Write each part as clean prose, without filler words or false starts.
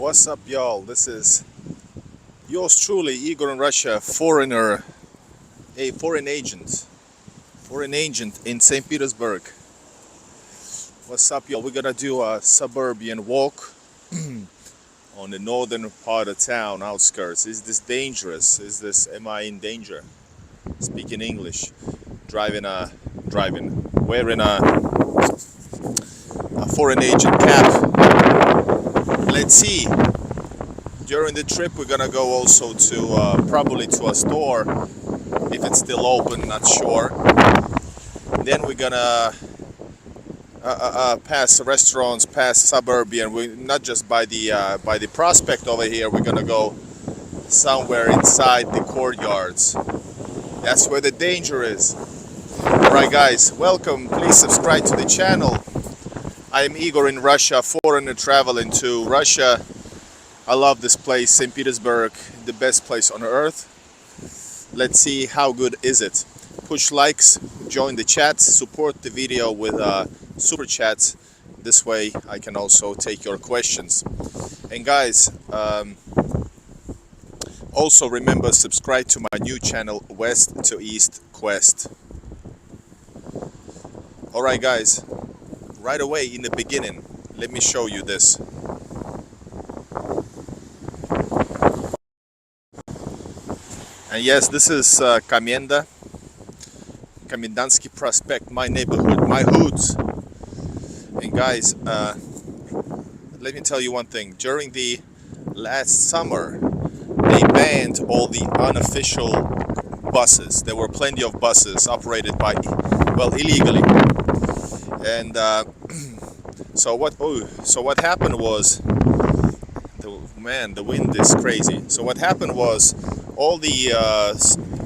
What's up, y'all? This is yours truly, Igor in Russia, foreigner, a foreign agent in St. Petersburg. What's up, y'all? We're gonna do a suburban walk on the northern part of town, outskirts. Is this dangerous? Am I in danger? Speaking English, wearing a foreign agent cap. Let's see. During the trip, we're gonna go also to probably to a store if it's still open. Not sure. Then we're gonna pass restaurants, pass suburban. We not just by the prospect over here. We're gonna go somewhere inside the courtyards. That's where the danger is. Alright guys, welcome. Please subscribe to the channel. I am Igor in Russia, foreigner traveling to Russia. I love this place, St. Petersburg, the best place on earth. Let's see how good is it. Push likes, join the chat, support the video with super chats. This way I can also take your questions. And guys, also remember, subscribe to my new channel, West to East Quest. Alright guys, right away in the beginning, let me show you this. And yes, this is Komendansky Prospect, my neighborhood, my hoods. And guys, let me tell you one thing. During the last summer, they banned all the unofficial buses. There were plenty of buses operated by, well, illegally. And so what happened was, the wind is crazy. So what happened was, all the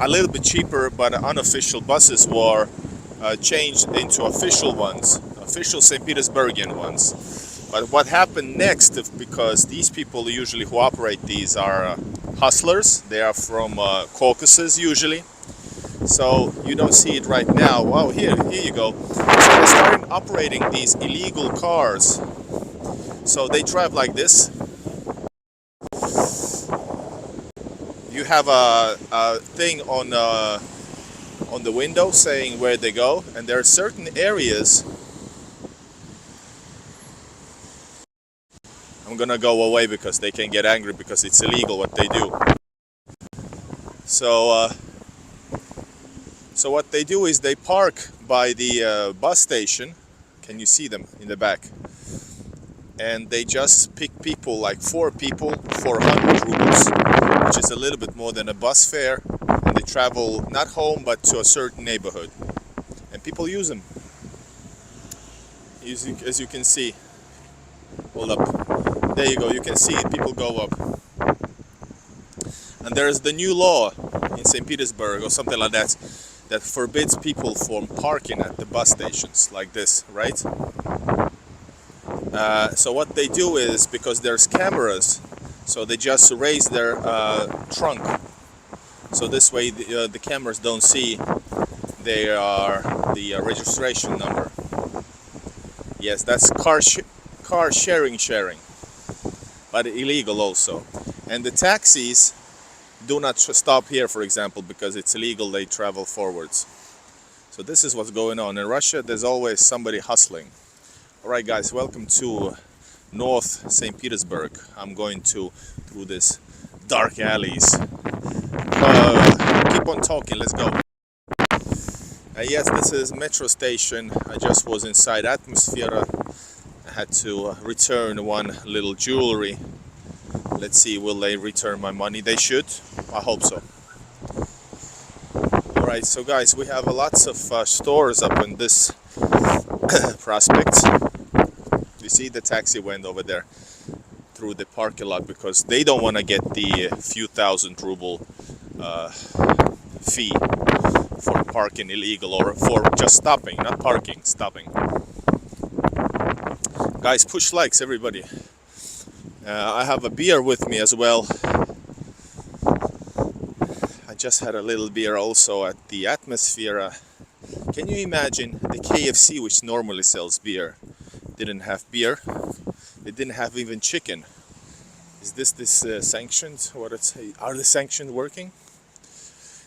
a little bit cheaper but unofficial buses were changed into official ones, official St. Petersburgian ones. But what happened next, because these people usually who operate these are hustlers, they are from Caucasus usually, so you don't see it right now. Wow, here you go. So they started operating these illegal cars. So they drive like this. You have a thing on the window saying where they go, and there are certain areas. I'm gonna go away because they can get angry because it's illegal what they do. So what they do is they park by the bus station. Can you see them in the back? And they just pick people, like 4 people, 400 rubles, which is a little bit more than a bus fare. And they travel not home but to a certain neighborhood, and people use them. As you can see, hold up, there you go, you can see people go up. And there's the new law in St. Petersburg or something like that, that forbids people from parking at the bus stations like this, right? So what they do is, because there's cameras, so they just raise their trunk. So this way the cameras don't see the registration number. Yes, that's car sharing, but illegal also. And the taxis do not stop here, for example, because it's illegal. They travel forwards. So this is what's going on in Russia. There's always somebody hustling. Alright guys, welcome to North St. Petersburg. I'm going through this dark alleys. Keep on talking, let's go. Yes, this is metro station. I just was inside Atmosphere. I had to return one little jewelry. Let's see, will they return my money? They should. I hope so. Alright, so guys, we have lots of stores up in this prospect. You see, the taxi went over there through the parking lot because they don't want to get the few thousand ruble fee for parking illegal, or for just stopping, not parking, stopping. Guys, push likes, everybody. I have a beer with me as well. I just had a little beer also at the Atmosphere. Can you imagine the KFC, which normally sells beer, didn't have beer? They didn't have even chicken. Is this sanctioned? Are the sanctions working?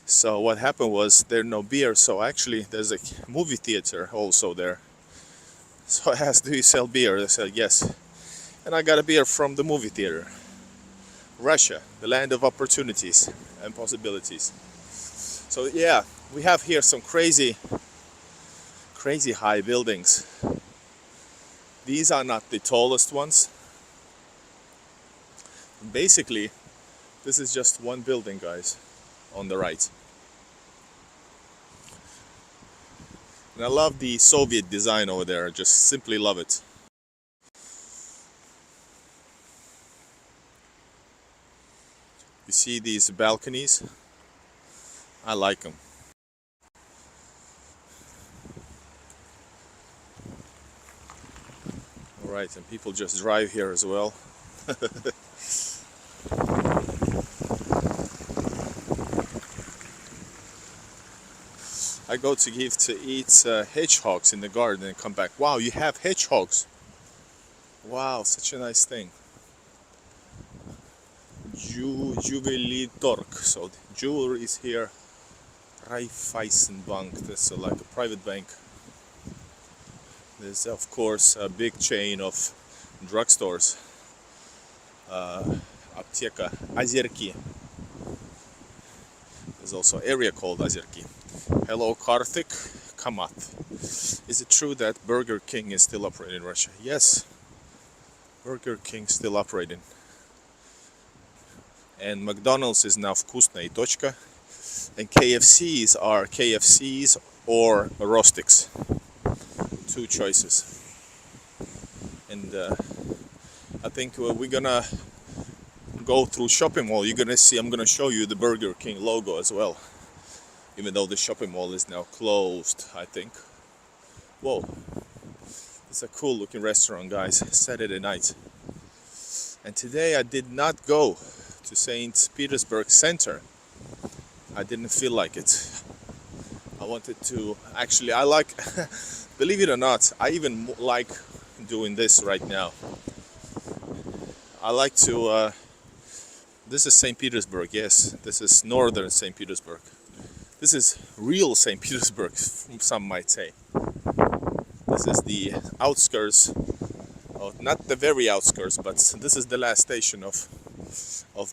So what happened was there no beer. So actually, there's a movie theater also there. So I asked, "Do you sell beer?" They said yes, and I got a beer from the movie theater. Russia, the land of opportunities and possibilities. So yeah, we have here some crazy high buildings. These are not the tallest ones. Basically, this is just one building, guys, on the right. And I love the Soviet design over there. I just simply love it. You see these balconies? I like them. All right, and people just drive here as well. I go to give to eat hedgehogs in the garden and come back. Wow, you have hedgehogs. Wow, such a nice thing. Juwelitork. So jewelry is here. Raiffeisenbank. That's like a private bank. There's of course a big chain of drugstores. Apteka Azerki. There's also an area called Azerki. Hello, Karthik Kamath. Is it true that Burger King is still operating in Russia? Yes, Burger King still operating. And McDonald's is now Вкусная точка. And KFCs are KFCs or Rostiks. Two choices. And I think we're gonna go through shopping mall. You're gonna see, I'm gonna show you the Burger King logo as well. Even though the shopping mall is now closed, I think. Whoa, it's a cool looking restaurant, guys. Saturday night. And today I did not go to St. Petersburg Center. I didn't feel like it. I wanted to, actually I like, believe it or not, I even like doing this right now. I like to, this is St. Petersburg, yes, this is northern St. Petersburg. This is real St. Petersburg, some might say. This is the outskirts, not the very outskirts, but this is the last station of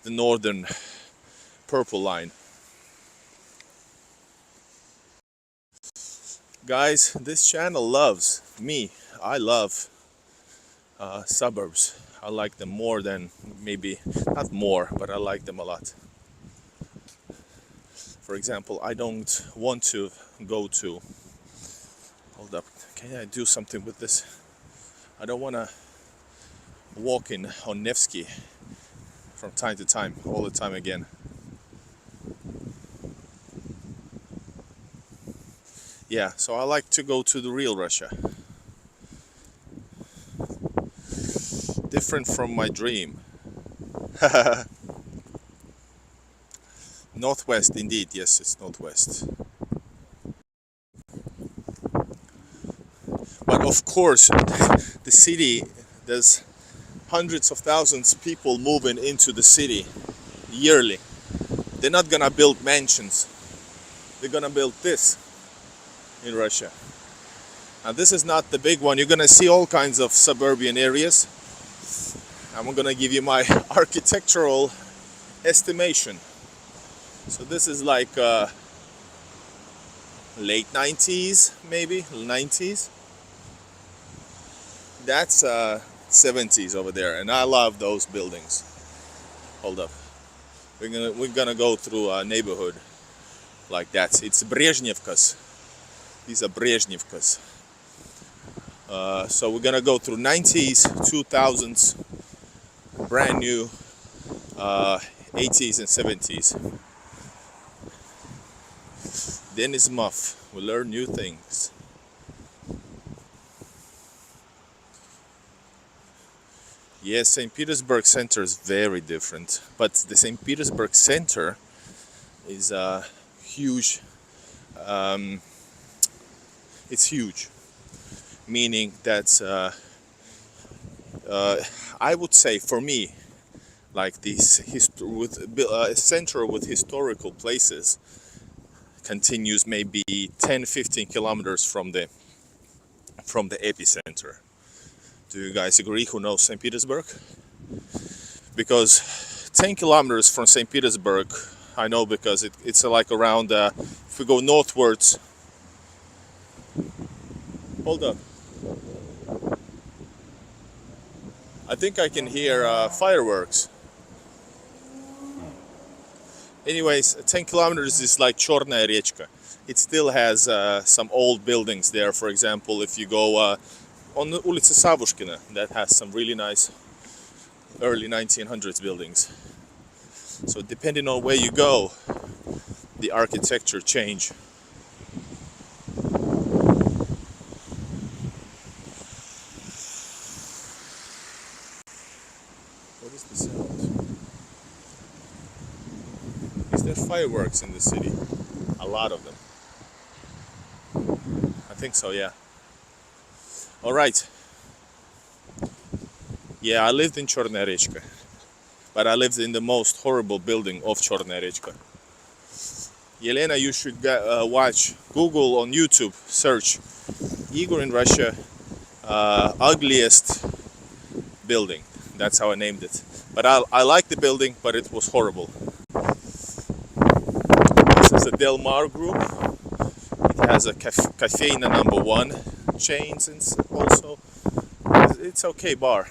the northern purple line. Guys, this channel loves me. I love suburbs. I like them more than, maybe not more, but I like them a lot. For example, I don't want to go to, hold up, can I do something with this? I don't want to walk in on Nevsky from time to time, all the time again. Yeah, so I like to go to the real Russia. Different from my dream. Northwest, indeed, yes, it's northwest. But of course, the city, there's hundreds of thousands of people moving into the city yearly. They're not gonna build mansions. They're gonna build this in Russia. And this is not the big one. You're gonna see all kinds of suburban areas. I'm gonna give you my architectural estimation. So this is like late 90s, maybe 90s. That's 70s over there, and I love those buildings. Hold up, we're gonna go through a neighborhood like that. It's Brezhnevkas. These are Brezhnevkas. So we're gonna go through 90s, 2000s, brand new 80s and 70s. Dennis Muff. We learn new things. Yes, St. Petersburg Center is very different, but the St. Petersburg Center is huge. It's huge, meaning that I would say, for me, like this a center with historical places continues maybe 10-15 kilometers from the epicenter. Do you guys agree? Who knows St. Petersburg? Because 10 kilometers from St. Petersburg, I know because it's like around, if we go northwards, hold up. I think I can hear fireworks. Anyways, 10 kilometers is like Chornaya Rechka. It still has some old buildings there. For example, if you go on the Ulica Savushkina, that has some really nice early 1900s buildings. So depending on where you go, the architecture change. What is the sound? Is there fireworks in the city? A lot of them. I think so, yeah. All right. Yeah, I lived in Chornaya Rechka, but I lived in the most horrible building of Chornaya Rechka. Yelena, you should watch, Google on YouTube, search Igor in Russia, ugliest building. That's how I named it. But I like the building, but it was horrible. This is a Del Mar group. It has a Cafeina #1 chains and also. It's okay bar.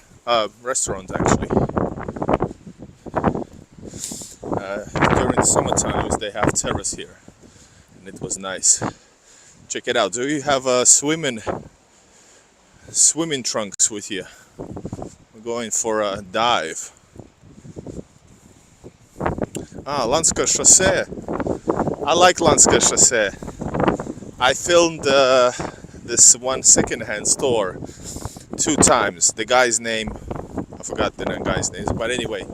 Restaurant actually. During the summer times they have terrace here, and it was nice. Check it out. Do you have swimming trunks with you? We're going for a dive. Lanska Chaussee. I like Lanska Chaussee. I filmed this one second-hand store 2 times. The guy's name, I forgot the guy's name, but anyway,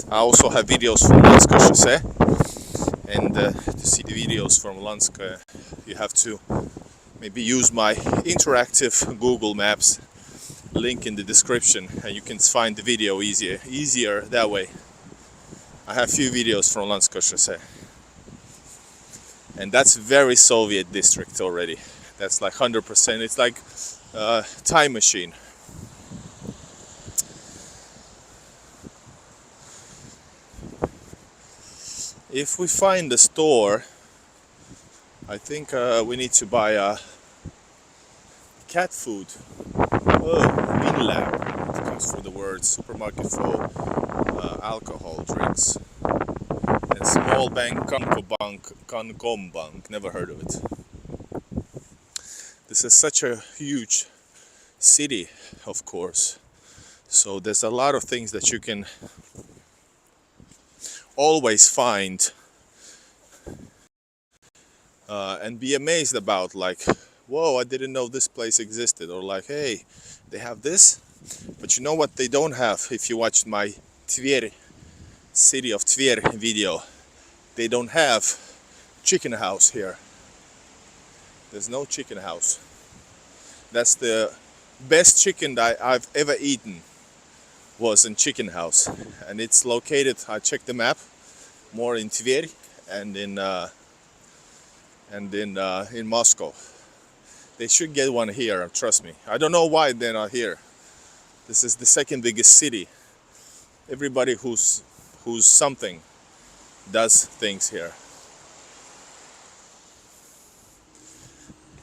I also have videos from Lanska Chaussee, and to see the videos from Lanska, you have to maybe use my interactive Google Maps link in the description, and you can find the video easier that way. I have few videos from Lanska Chaussee, and that's very Soviet district already. That's like 100%. It's like time machine. If we find a store, I think we need to buy cat food. Vinlab, it comes from the word supermarket for alcohol drinks. And small bank, Kankombank, never heard of it. This is such a huge city, of course, so there's a lot of things that you can always find and be amazed about, like, whoa, I didn't know this place existed, or like, hey, they have this. But you know what they don't have? If you watched my Tver, city of Tver video, they don't have chicken house here. There's no chicken house. That's the best chicken that I've ever eaten, was in chicken house, and it's located, I checked the map, more in Tver and in Moscow. They should get one here, trust me. I don't know why they're not here. This is the second biggest city. Everybody who's something does things here.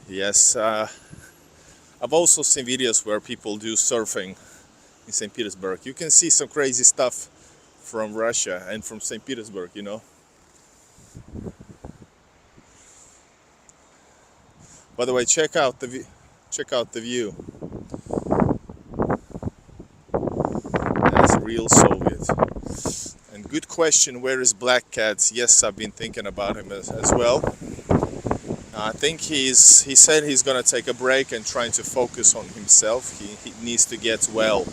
Yes, I've also seen videos where people do surfing in St. Petersburg. You can see some crazy stuff from Russia and from St. Petersburg, you know. By the way, check out the view. That's real Soviet. And good question, where is Black Cat? Yes, I've been thinking about him as well. I think he said he's gonna take a break and trying to focus on himself. He needs to get well.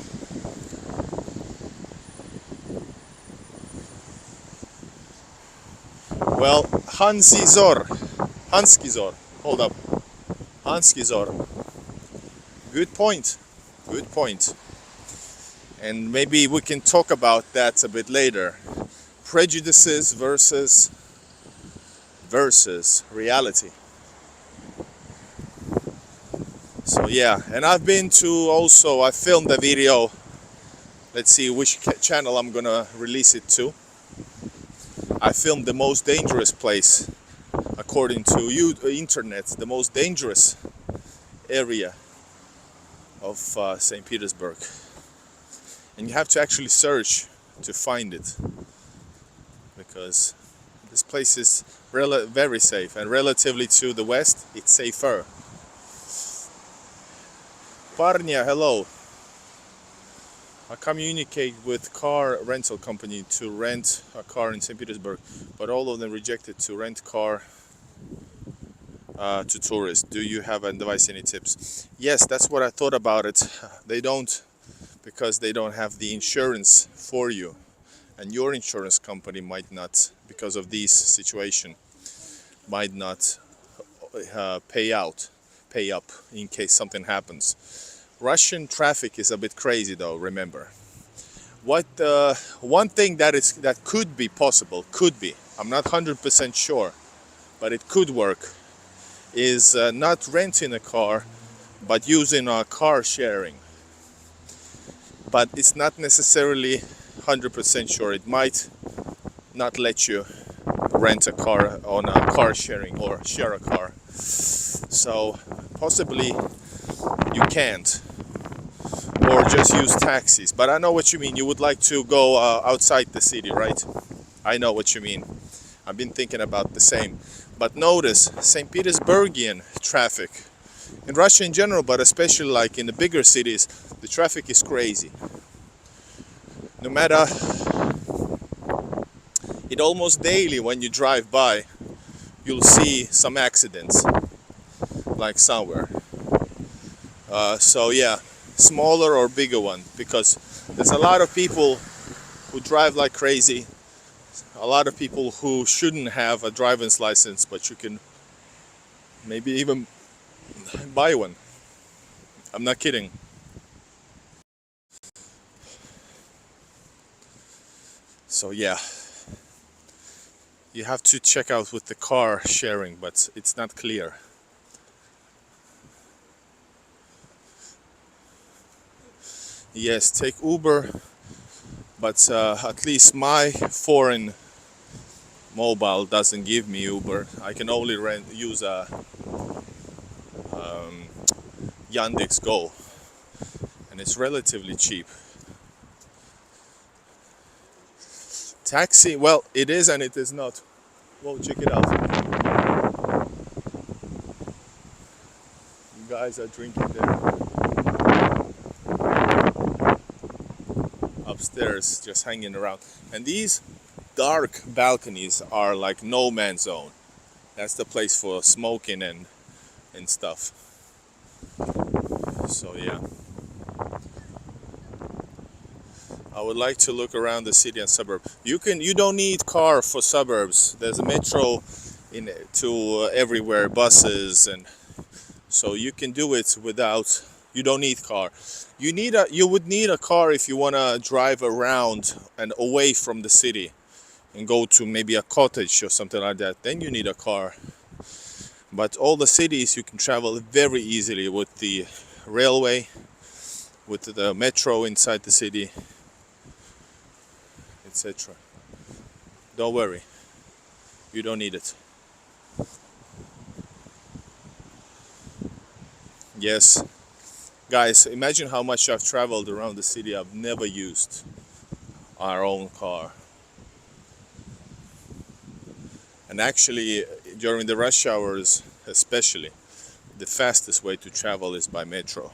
Well, Hanskizor, hold up. Hanskizor. Good point. and maybe we can talk about that a bit later. Prejudices versus reality. So yeah, and I've been to also, I filmed a video. Let's see which channel I'm gonna release it to. I filmed the most dangerous place, according to you, internet, the most dangerous area of St. Petersburg. And you have to actually search to find it, because this place is very safe, and relatively to the west, it's safer. Parnia, hello. I communicate with car rental company to rent a car in St. Petersburg, but all of them rejected to rent car to tourists. Do you have advice, any tips? Yes, that's what I thought about it. They don't, because they don't have the insurance for you, and your insurance company might not, because of this situation, might not pay up in case something happens. Russian traffic is a bit crazy though, remember. What one thing that could be possible, I'm not 100% sure, but it could work, is not renting a car, but using a car sharing. But it's not necessarily 100% sure. It might not let you rent a car on a car sharing or share a car. So possibly you can't, or just use taxis. But I know what you mean. You would like to go outside the city, right? I know what you mean. I've been thinking about the same. But notice St. Petersburgian traffic, in Russia in general, but especially like in the bigger cities, the traffic is crazy. No matter, it almost daily when you drive by, you'll see some accidents, like somewhere. So yeah, smaller or bigger one, because there's a lot of people who drive like crazy, a lot of people who shouldn't have a driver's license, but you can maybe even buy one. I'm not kidding. So yeah, you have to check out with the car sharing, but it's not clear. Yes, take Uber, but at least my foreign mobile doesn't give me Uber. I can only use a Yandex Go, and it's relatively cheap. Taxi, well, it is and it is not. Well, check it out. You guys are drinking there. Upstairs, just hanging around. And these dark balconies are like no man's zone. That's the place for smoking and stuff. So yeah, I would like to look around the city and suburb. You don't need car for suburbs. There's a metro to everywhere, buses, and so you can do it without. You don't need car. You would need a car if you want to drive around and away from the city and go to maybe a cottage or something like that. Then you need a car. But all the cities you can travel very easily with the railway, with the metro inside the city, etc. Don't worry, you don't need it. Yes, guys, imagine how much I've traveled around the city. I've never used our own car. And actually, during the rush hours especially, the fastest way to travel is by metro,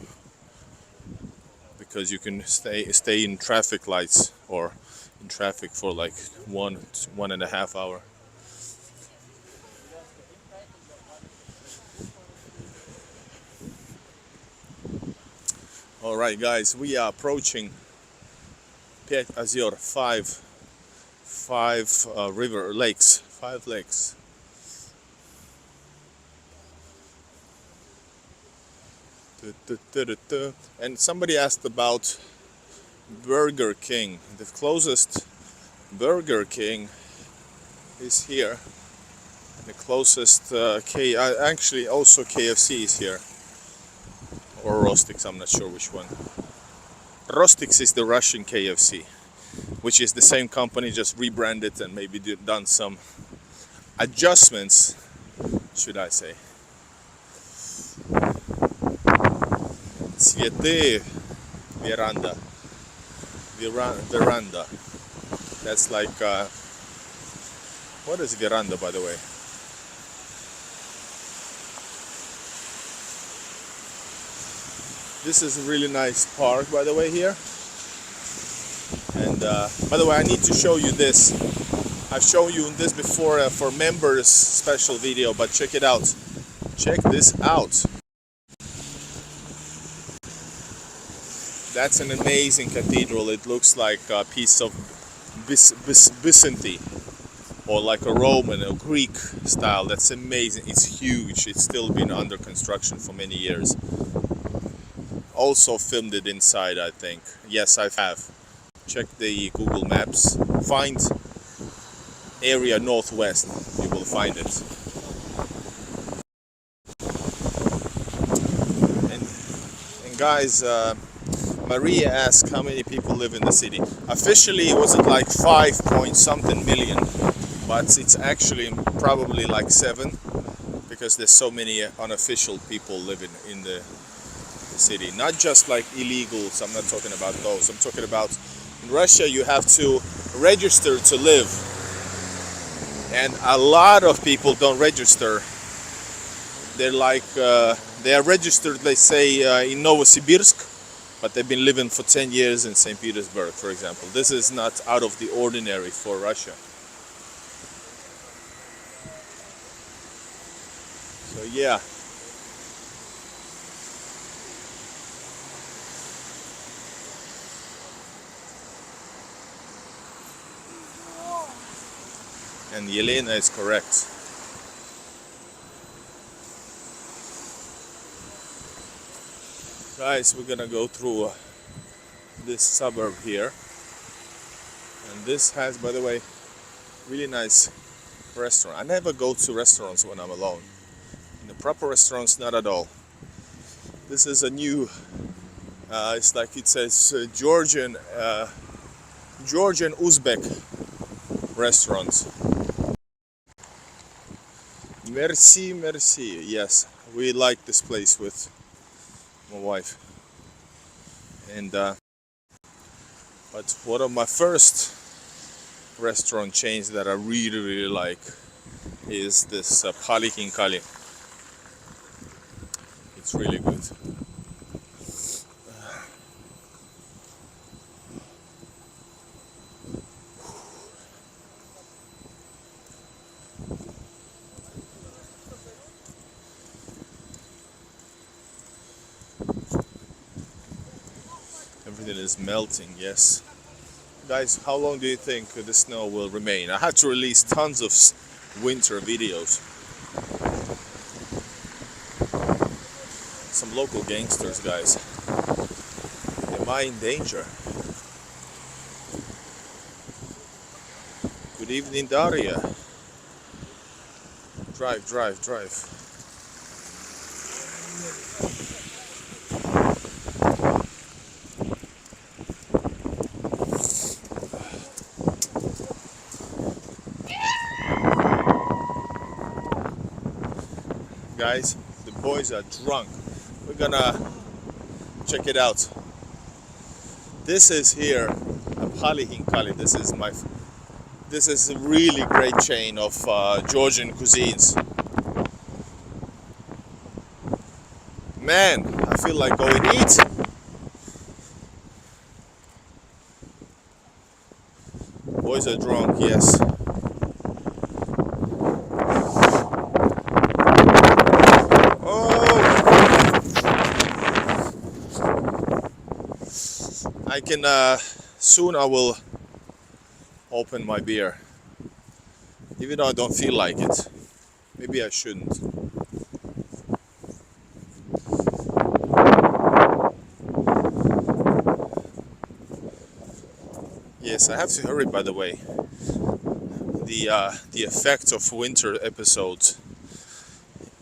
because you can stay in traffic lights or in traffic for like 1.5 hours. All right, guys, we are approaching Piet Azor, five lakes. And somebody asked about Burger King. The closest Burger King is here. The closest actually also KFC is here, or Rostix, I'm not sure which one. Rostix is the Russian KFC, which is the same company, just rebranded and maybe done some adjustments, should I say. Цветы, veranda. Veranda. That's like, what is veranda, by the way? This is a really nice park, by the way, here. And by the way, I need to show you this. I've shown you this before for members special video, but check it out. Check this out. That's an amazing cathedral. It looks like a piece of Byzantine or like a Roman or Greek style. That's amazing. It's huge. It's still been under construction for many years. Also filmed it inside, I think. Yes, I have. Check the Google Maps. Find area northwest. You will find it. And guys, Maria asked how many people live in the city. Officially, it was like 5 point something million, but it's actually probably like 7, because there's so many unofficial people living in the city. Not just like illegals, I'm not talking about those. I'm talking about in Russia you have to register to live, and a lot of people don't register. They're like they are registered, let's say in Novosibirsk, but they've been living for 10 years in St. Petersburg, for example. This is not out of the ordinary for Russia. So yeah. And Yelena is correct. Guys, we're gonna go through this suburb here, and this has, by the way, really nice restaurant. I never go to restaurants when I'm alone. In the proper restaurants, not at all. This is a new, it's like it says Georgian Uzbek restaurant. Merci, merci. Yes, we like this place with my wife. And but one of my first restaurant chains that I really like is this Palikin Kali. It's really good. Everything is melting, yes. Guys, how long do you think the snow will remain? I had to release tons of winter videos. Some local gangsters, guys. Am I in danger? Good evening, Daria. Drive, drive, drive. Guys, the boys are drunk. We're gonna check it out. This is here a Palikin Kali. This is a really great chain of Georgian cuisines. Man, I feel like going eat. Boys are drunk, yes. I can soon I will open my beer, even though I don't feel like it. Maybe I shouldn't. Yes, I have to hurry, by the way. The effect of winter episodes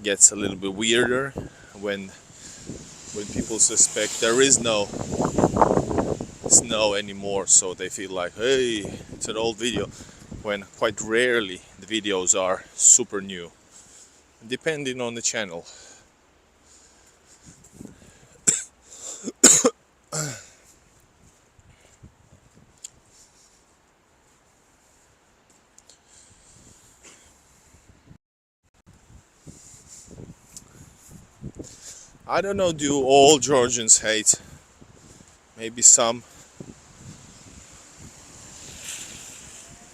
gets a little bit weirder when people suspect there is no snow anymore, so they feel like, hey, it's an old video, when quite rarely the videos are super new, depending on the channel. I don't know, do all Georgians hate? Maybe some.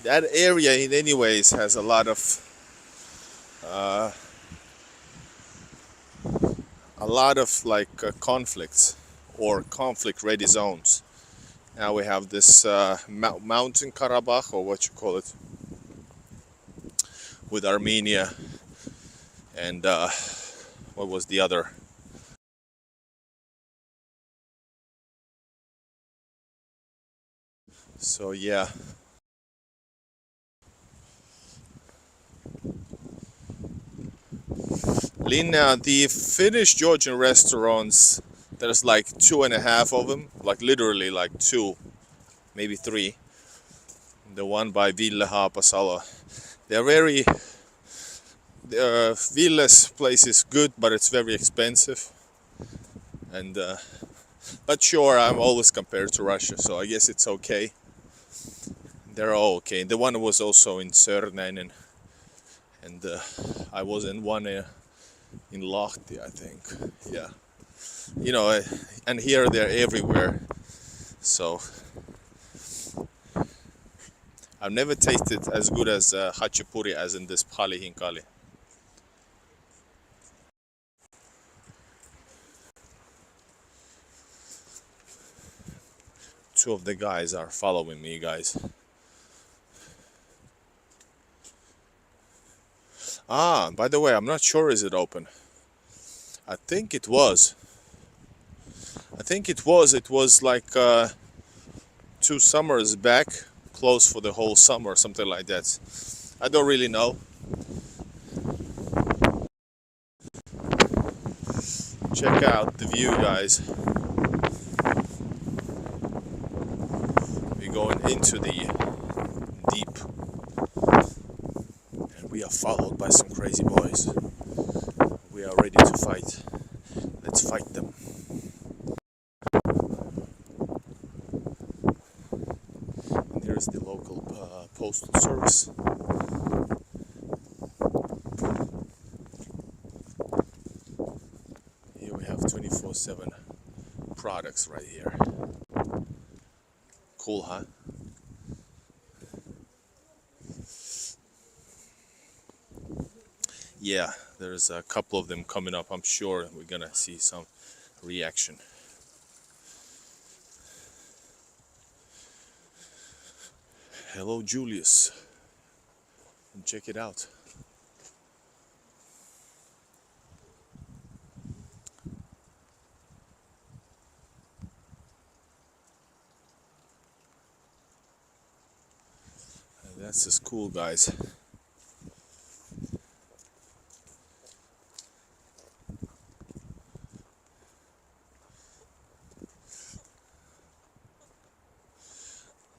That area in any ways has uh, a lot of like conflicts or conflict ready zones. Now we have this mountain Karabakh, or what you call it, with Armenia, and what was the other? So yeah, Lina, the Finnish Georgian restaurants, there's like two and a half of them, like literally like two, maybe three. The one by Ville Haapasalo. They're very, Ville's place is good, but it's very expensive. And but sure, I'm always compared to Russia, so I guess it's okay. They're all okay. The one was also in Sörnäinen, and I was in one in Lahti, I think. Yeah, you know, and here they're everywhere. So I've never tasted as good as hachapuri as in this Pali Hinkali. Two of the guys are following me, guys. Ah, by the way, I'm not sure is it open. I think it was. I think it was. It was like 2 summers back, closed for the whole summer, something like that. I don't really know. Check out the view, guys. We're going into the deep, and we are followed by some crazy boys. We are ready to fight. Let's fight them. And here's the local postal service. Here we have 24/7 products right here. Cool, huh? Yeah, there's a couple of them coming up. I'm sure we're gonna see some reaction. Hello, Julius. Check it out. That's just cool, guys.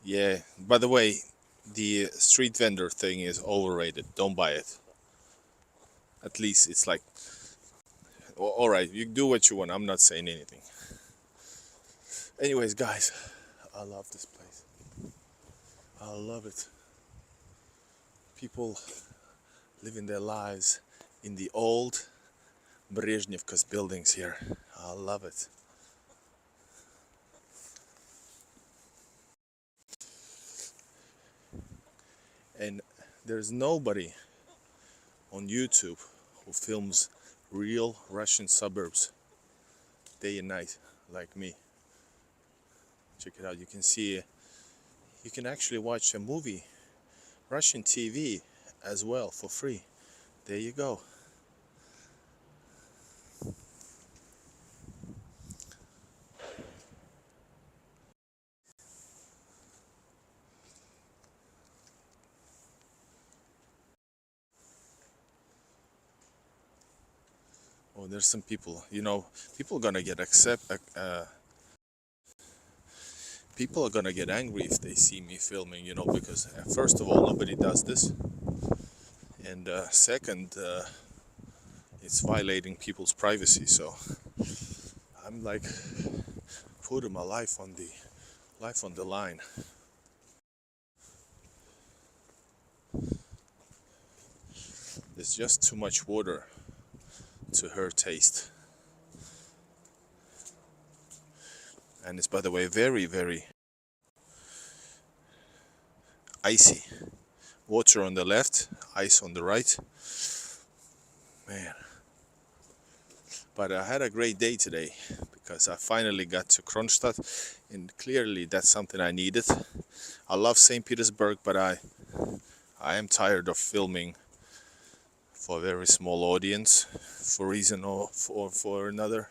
Yeah, by the way, the street vendor thing is overrated. Don't buy it. At least it's like, all right, you do what you want. I'm not saying anything. Anyways, guys, I love this place. I love it. People living their lives in the old Brezhnevka's buildings here. I love it. And there's nobody on YouTube who films real Russian suburbs day and night like me. Check it out. You can see, you can actually watch a movie, Russian TV as well, for free. There you go. Oh, there's some people, you know, people are gonna get people are gonna get angry if they see me filming, you know, because first of all, nobody does this, and second, it's violating people's privacy. So I'm like putting my life on the line. There's just too much water to her taste. And it's, by the way, very, very icy. Water on the left, ice on the right. Man. But I had a great day today because I finally got to Kronstadt, and clearly that's something I needed. I love St. Petersburg, but I am tired of filming for a very small audience for a reason or for another.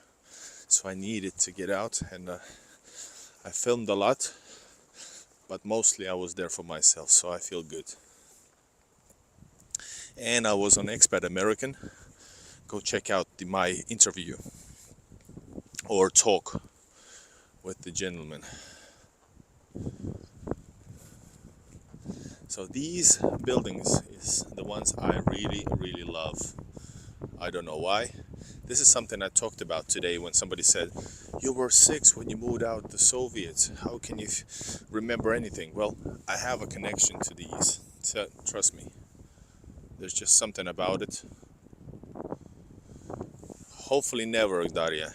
So I needed to get out, and I filmed a lot, but mostly I was there for myself, so I feel good. And I was on Expat American. Go check out my interview or talk with the gentleman. So these buildings is the ones I really, really love. I don't know why. This is something I talked about today when somebody said, you were 6 when you moved out the Soviets. How can you remember anything? Well, I have a connection to these. So, trust me. There's just something about it. Hopefully never, Daria.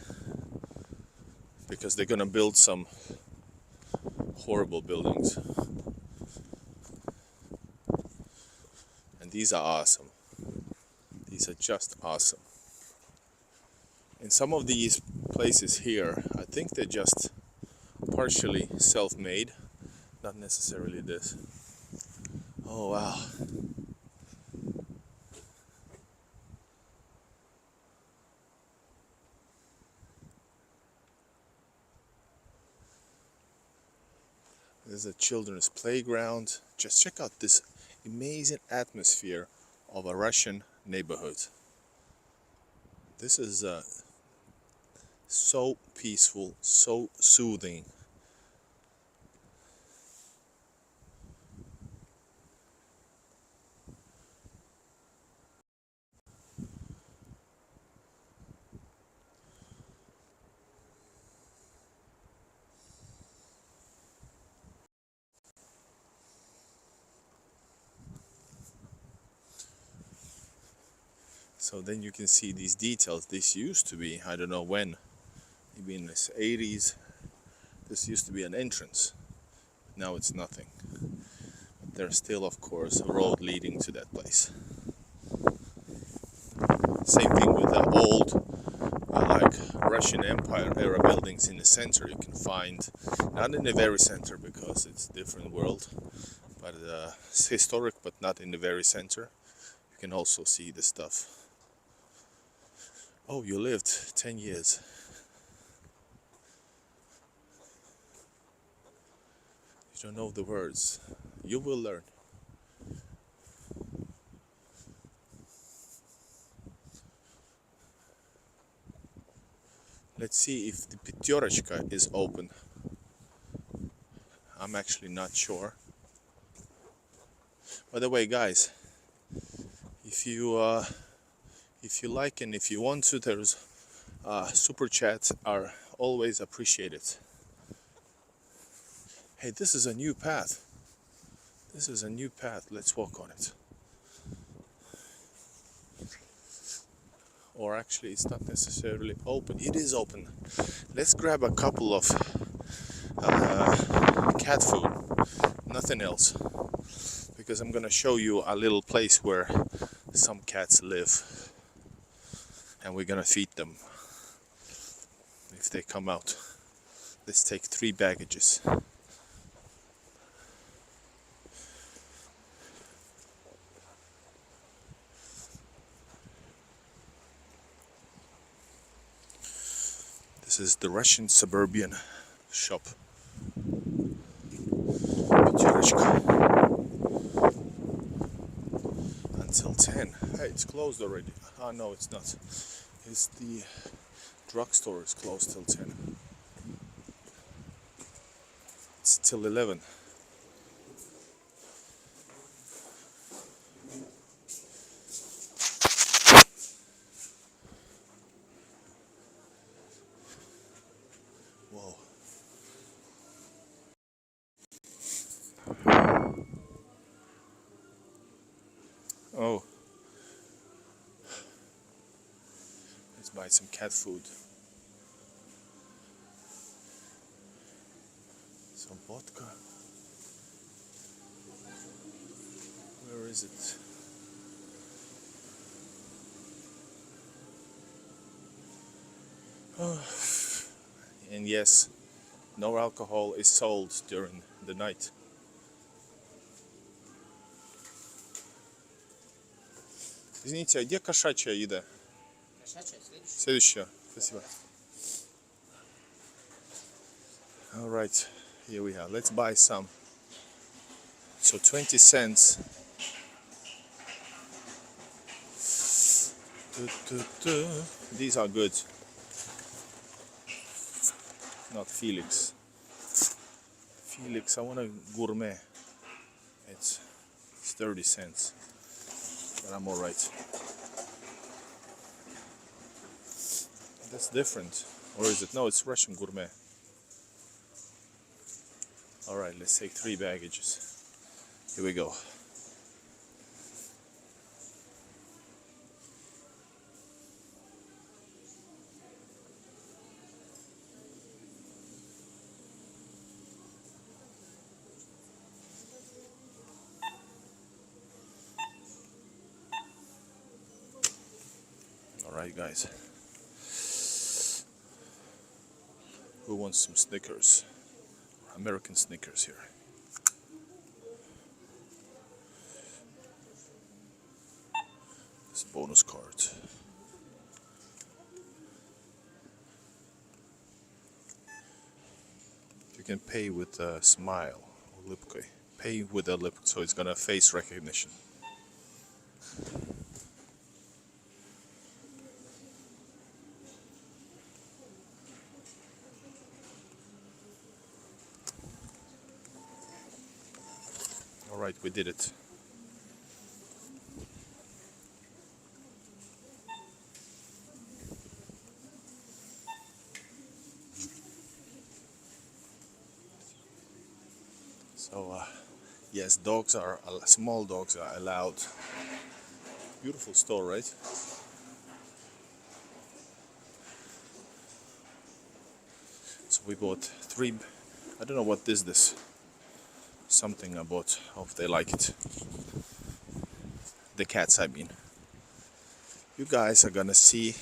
Because they're gonna build some horrible buildings. And these are awesome. These are just awesome. In some of these places here, I think they're just partially self-made, not necessarily this. Oh wow. There's a children's playground. Just check out this amazing atmosphere of a Russian neighborhood. This is so peaceful, so soothing. So then you can see these details. This used to be, I don't know when, maybe in the 80s, this used to be an entrance. Now it's nothing. But there's still, of course, a road leading to that place. Same thing with the old, like Russian Empire era buildings in the center. You can find, not in the very center because it's a different world, but it's historic, but not in the very center. You can also see the stuff. Oh, you lived 10 years. You don't know the words. You will learn. Let's see if the Pyaterочка is open. I'm actually not sure. By the way, guys, if you like and if you want to, there's super chats are always appreciated. Hey, this is a new path. This is a new path. Let's walk on it. Or actually, it's not necessarily open. It is open. Let's grab a couple of cat food. Nothing else. Because I'm gonna show you a little place where some cats live. And we're gonna feed them if they come out. Let's take 3 baggages. This is the Russian suburban shop. Until 10. Hey, it's closed already. Oh no, it's not. is the drugstore is closed till 10. It's till 11. Whoa. Oh. Let's buy some cat food. Some vodka. Where is it? And yes, no alcohol is sold during the night. Извините, а где кошачья еда? Кошачья, Следующая. Спасибо. Alright, here we are. Let's buy some. So 20 cents. These are good. Not Felix. Felix, I want a gourmet. It's 30 cents. But I'm alright. That's different. Or is it? No, it's Russian gourmet. Alright, let's take 3 baggages. Here we go. Alright, guys. Who wants some Snickers? American Snickers here. This bonus card. You can pay with a smile or lip pay. Pay with a lip, so it's gonna face recognition. Alright, we did it. So, yes, small dogs are allowed. Beautiful store, right? So we bought 3, I don't know what is this. Something I bought, hope they like it. The cats, I mean. You guys are gonna see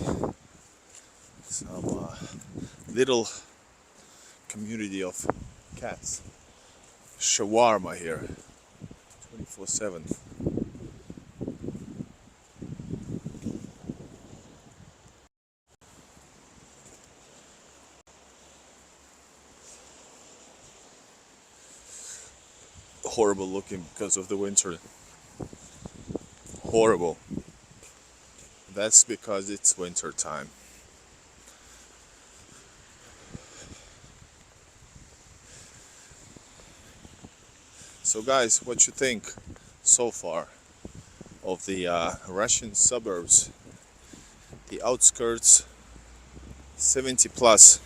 some little community of cats. Shawarma here, 24/7. Horrible looking because of the winter. Horrible. That's because it's winter time. So guys, what you think so far of the Russian suburbs, the outskirts, 70 plus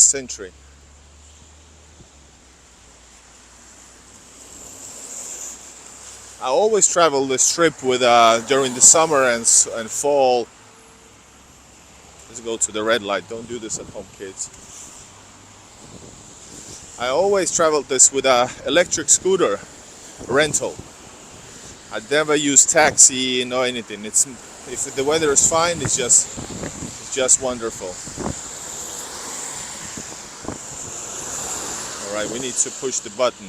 century? I always travel this strip with during the summer and fall. Let's go to the red light. Don't do this at home, kids. I always traveled this with a electric scooter rental. I never use taxi, no anything. It's if the weather is fine, it's just wonderful. All right, we need to push the button.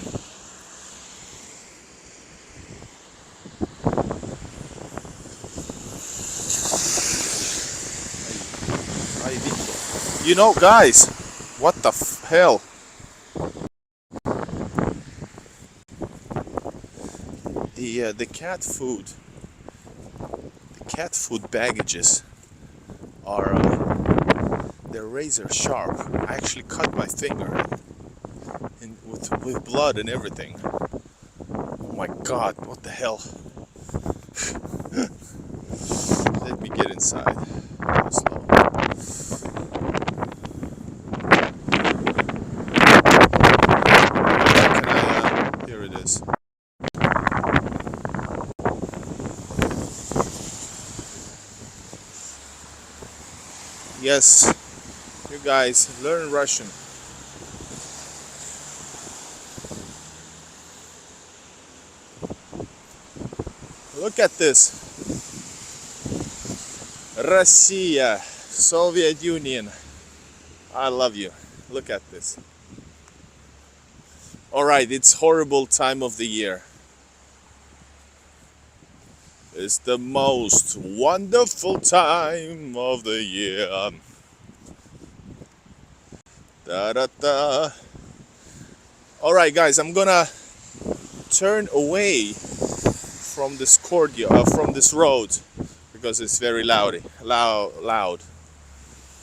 You know, guys, what the hell? The cat food, the cat food baggages are they're razor sharp. I actually cut my finger with blood and everything. Oh my god, what the hell? Let me get inside. Slow. Here it is. Yes, you guys learn Russian. Look at this. Russia, Soviet Union. I love you. Look at this. Alright, it's horrible time of the year. It's the most wonderful time of the year. Da da da. Alright guys, I'm gonna turn away from this courtyard, from this road, because it's very loud.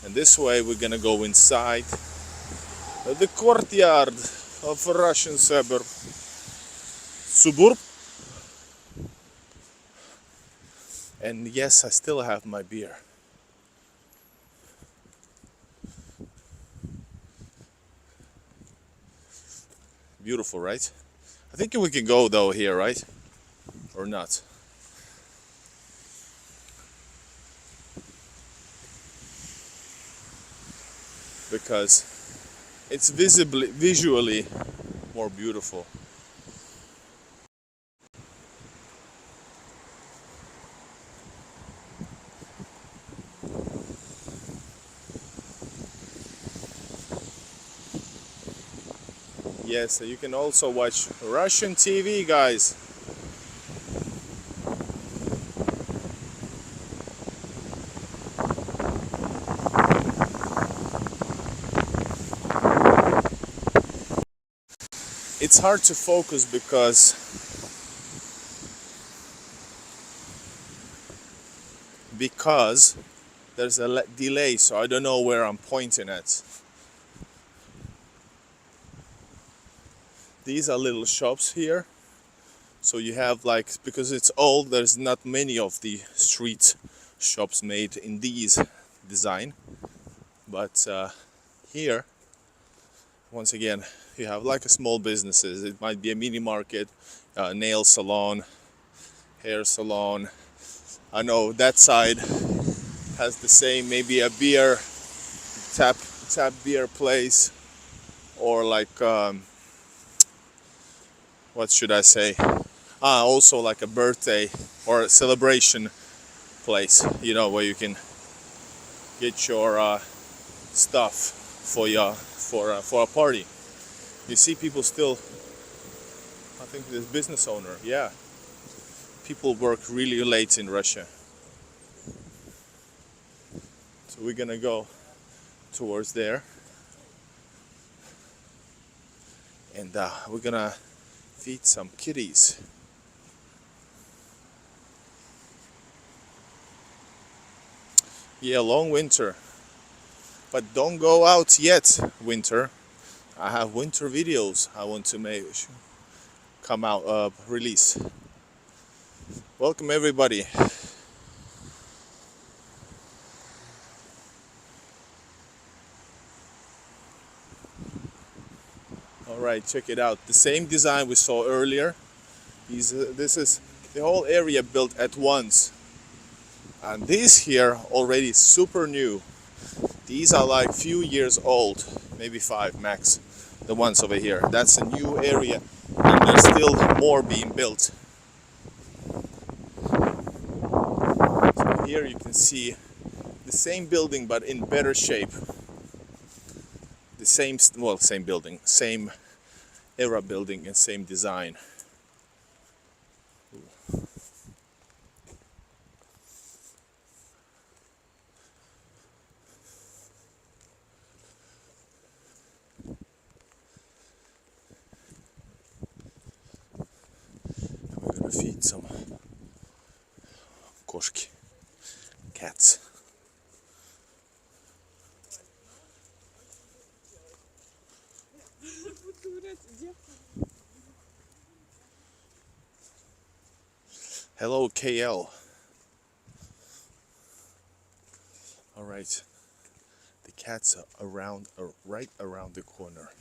And this way we're gonna go inside the courtyard of a Russian suburb. And yes, I still have my beer. Beautiful, right? I think we can go though here, right? Or not? Because it's visually more beautiful. Yes, you can also watch Russian TV, guys. It's hard to focus because there's a delay, so I don't know where I'm pointing at. These are little shops here, so you have like, because it's old, there's not many of the street shops made in these design, but here once again you have like a small businesses. It might be a mini market, nail salon, hair salon. I know that side has the same, maybe a beer tap beer place, or like what should I say? Also like a birthday or a celebration place, you know, where you can get your stuff for a party. You see people still. I think this business owner, yeah. People work really late in Russia, so we're gonna go towards there, and we're gonna feed some kitties. Yeah, long winter, but don't go out yet, winter. I have winter videos I want to make, come out, release. Welcome everybody. Alright, check it out. The same design we saw earlier. This is the whole area built at once. And these here already super new. These are like few years old, maybe 5 max. The ones over here. That's a new area, and there's still more being built. So here you can see the same building but in better shape. The same, well, same building, same era building and same design. We're gonna feed some кошки. Hello, KL. All right, the cats are right around the corner,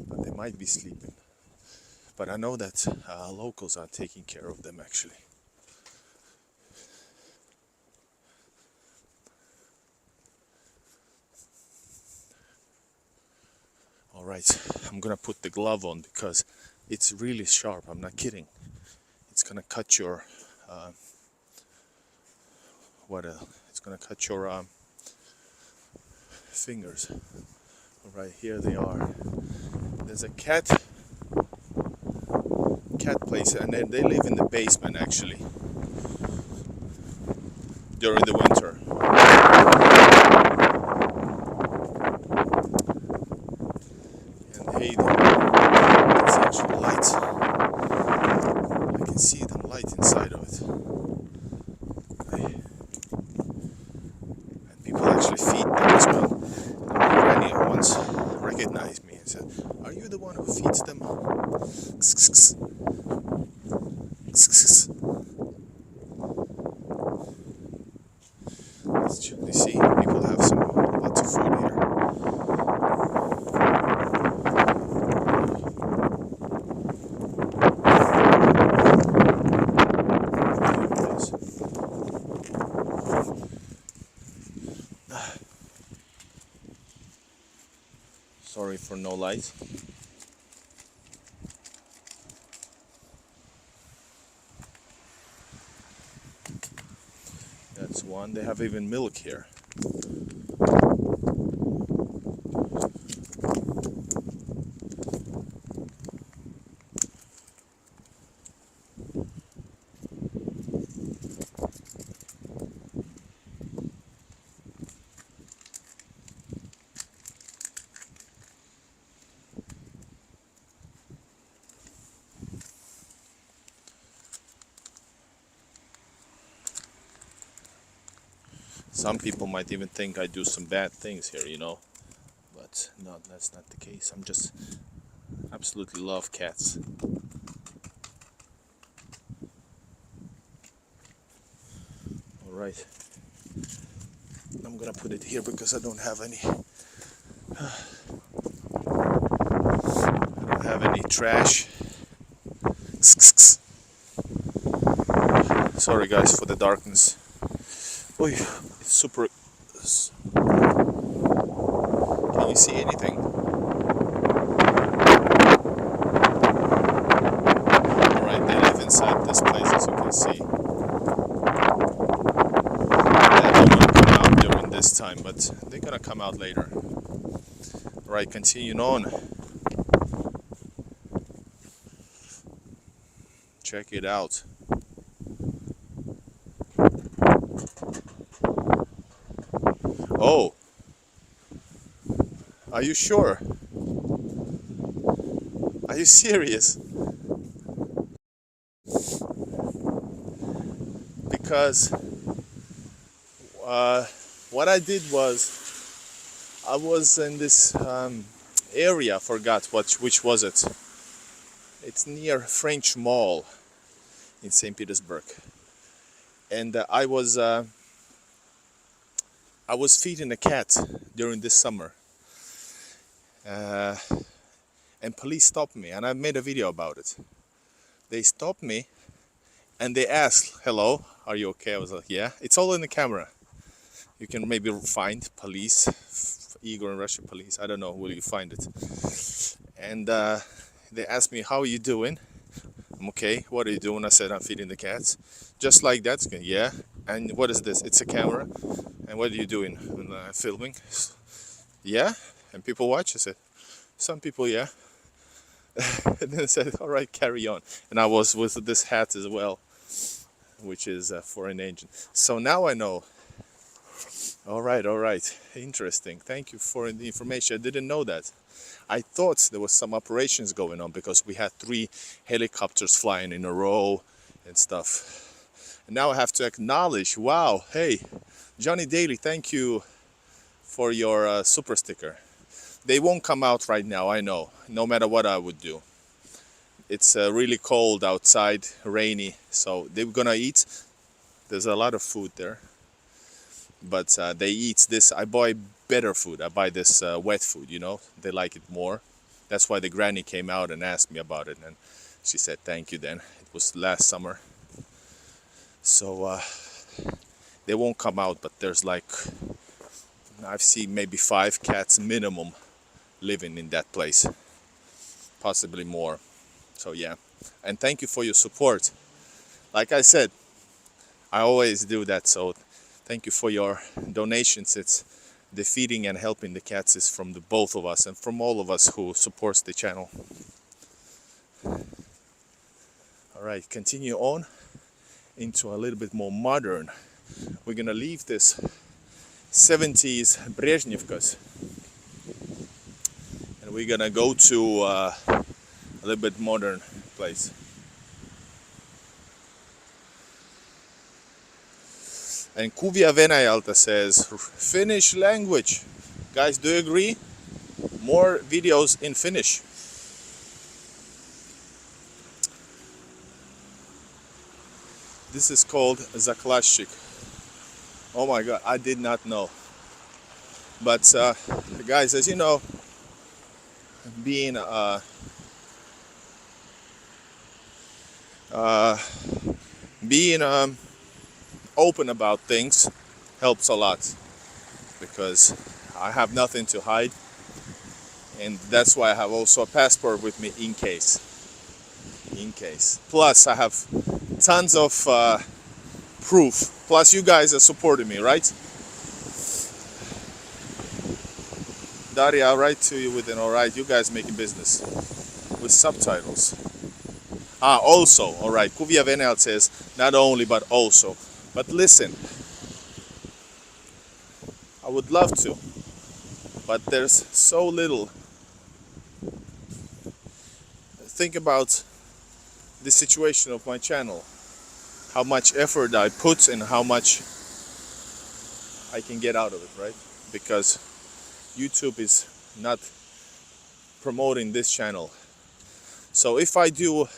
but they might be sleeping. But I know that locals are taking care of them actually. All right, I'm gonna put the glove on because it's really sharp. I'm not kidding. It's gonna cut your it's gonna cut your fingers. All right, here they are. There's a cat place, and they live in the basement actually during the winter. And hey, it's actually light. I can see them light inside of it. Okay. And people actually feed them as well. And my granny once recognized me and said, "Are you the one who feeds them?" You see, people have lots of food here. Sorry for no light. That's one. They have even milk here. Some people might even think I do some bad things here, but no, that's not the case. I'm just absolutely love cats. All right, I'm gonna put it here because I don't have any. I don't have any trash. Sorry guys for the darkness. Oy, it's super. Can you see anything? Alright, they live inside this place as you can see. They don't come out during this time, but they're gonna come out later. Alright, continuing on. Check it out. Oh, are you sure? Are you serious? Because what I did was I was in this area, I forgot which was it. It's near French Mall in St. Petersburg, and I was feeding a cat during this summer, and police stopped me, and I made a video about it. They stopped me and they asked, "Hello, are you okay?" I was like, "Yeah." It's all in the camera. You can maybe find police, Igor and Russian police. I don't know, will you find it? And they asked me, "How are you doing?" "I'm okay." "What are you doing?" I said, "I'm feeding the cats." Just like that. "Yeah." "And what is this?" "It's a camera." "And what are you doing?" "Filming." "Yeah." "And people watch?" I said, "Some people, yeah." And then I said, "All right, carry on." And I was with this hat as well, which is for an agent. So now I know. All right, interesting. Thank you for the information. I didn't know that. I thought there was some operations going on because we had 3 helicopters flying in a row and stuff. And now I have to acknowledge, wow, hey, Johnny Daly, thank you for your super sticker. They won't come out right now, I know, no matter what I would do. It's really cold outside, rainy, so they're gonna eat. There's a lot of food there, but they eat this. I buy better food. I buy this wet food, you know. They like it more. That's why the granny came out and asked me about it, and she said thank you then. It was last summer. So they won't come out, but there's like, I've seen maybe 5 cats minimum living in that place, possibly more. So yeah, and thank you for your support. Like I said, I always do that, so thank you for your donations. It's the feeding and helping the cats is from the both of us and from all of us who supports the channel. All right, continue on into a little bit more modern. We're gonna leave this 70s Brezhnevkas and we're gonna go to a little bit modern place. And Kuvia Venäjältä says, Finnish language. Guys, do you agree? More videos in Finnish. This is called zaklaszczyk. Oh my god, I did not know. But guys, as you know, being open about things helps a lot, because I have nothing to hide, and that's why I have also a passport with me in case. Plus I have tons of proof. Plus you guys are supporting me, right? Daria, I'll write to you with an alright. You guys making business with subtitles. Also, alright. Kuvia Venäjältä says not only but also. But listen, I would love to, but there's so little. Think about the situation of my channel, how much effort I put and how much I can get out of it, right? Because YouTube is not promoting this channel. So if I do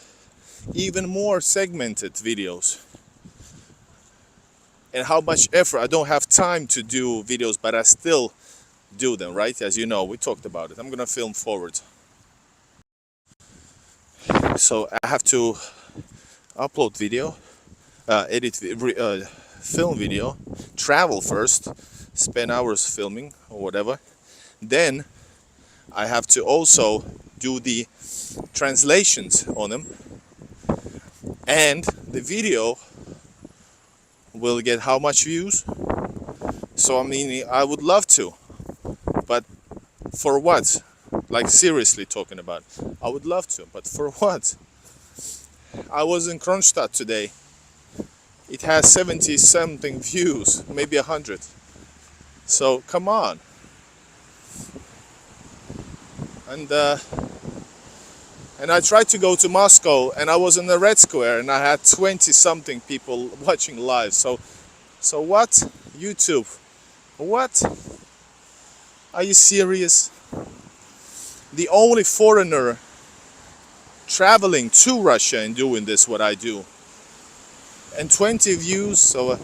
even more segmented videos, and how much effort, I don't have time to do videos, but I still do them, right? As you know, we talked about it. I'm gonna film forward. So I have to upload video, film video, travel first, spend hours filming or whatever. Then I have to also do the translations on them, and the video will get how much views. So I mean, I would love to, but for what? Like seriously talking about, I would love to, but for what? I was in Kronstadt today. It has 70 something views, maybe 100. So come on. And I tried to go to Moscow, and I was in the Red Square, and I had 20 something people watching live. So what? YouTube, what? Are you serious? The only foreigner traveling to Russia and doing this, what I do, and 20 views. So